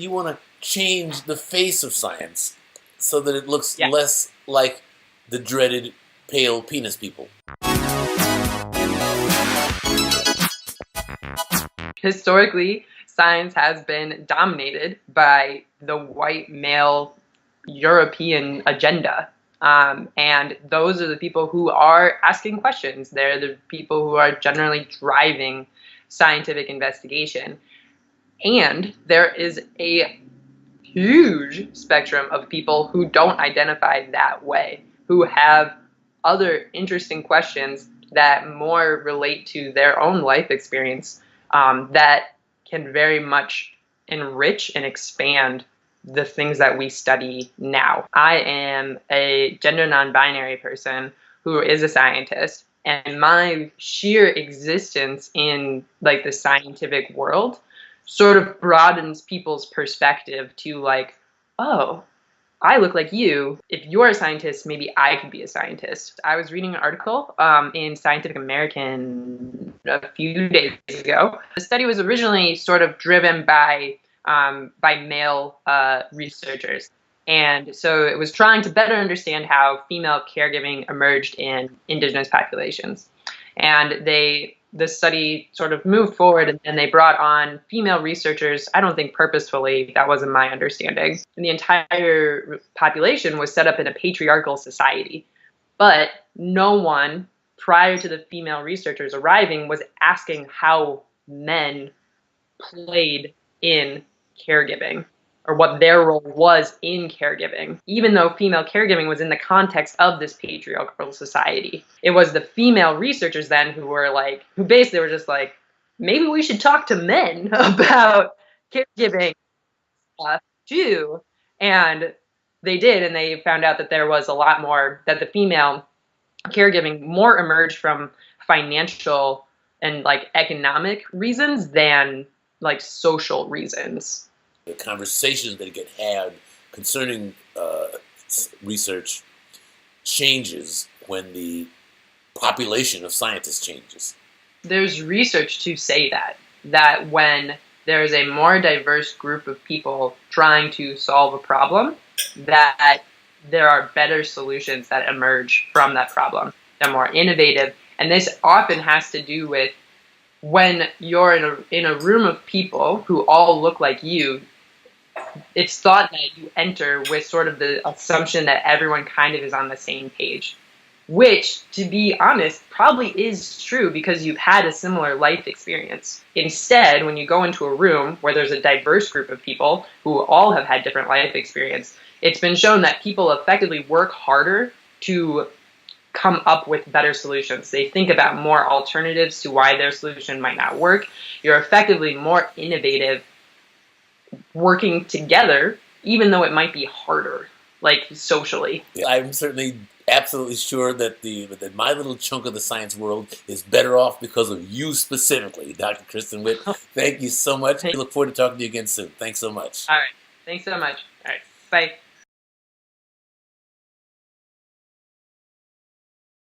You want to change the face of science so that it looks Yeah. less like the dreaded pale penis people. Historically, science has been dominated by the white male European agenda. And those are the people who are asking questions. They're the people who are generally driving scientific investigation. And there is a huge spectrum of people who don't identify that way, who have other interesting questions that more relate to their own life experience, that can very much enrich and expand the things that we study now. I am a gender non-binary person who is a scientist, and my sheer existence in like the scientific world sort of broadens people's perspective to like, oh, I look like you. If you're a scientist, maybe I could be a scientist. I was reading an article in Scientific American a few days ago. The study was originally sort of driven by male researchers. And so it was trying to better understand how female caregiving emerged in indigenous populations. And the study sort of moved forward, and they brought on female researchers. I don't think purposefully, that wasn't my understanding. And the entire population was set up in a patriarchal society. But no one prior to the female researchers arriving was asking how men played in caregiving or what their role was in caregiving, even though female caregiving was in the context of this patriarchal society. It was the female researchers then who basically were just like, maybe we should talk to men about caregiving stuff too. And they did, and they found out that there was a lot more, that the female caregiving more emerged from financial and like economic reasons than like social reasons. The conversations that get had concerning research changes when the population of scientists changes. There's research to say that when there's a more diverse group of people trying to solve a problem, that there are better solutions that emerge from that problem. They're more innovative. And this often has to do with when you're in a room of people who all look like you. It's thought that you enter with sort of the assumption that everyone kind of is on the same page, which, to be honest, probably is true because you've had a similar life experience. Instead, when you go into a room where there's a diverse group of people who all have had different life experience, it's been shown that people effectively work harder to come up with better solutions. They think about more alternatives to why their solution might not work. You're effectively more innovative working together, even though it might be harder, like socially. Yeah, I'm certainly absolutely sure that that my little chunk of the science world is better off because of you specifically, Dr. Kristen Witte. Thank you so much. I look forward to talking to you again soon. Thanks so much. All right. Thanks so much. All right. Bye.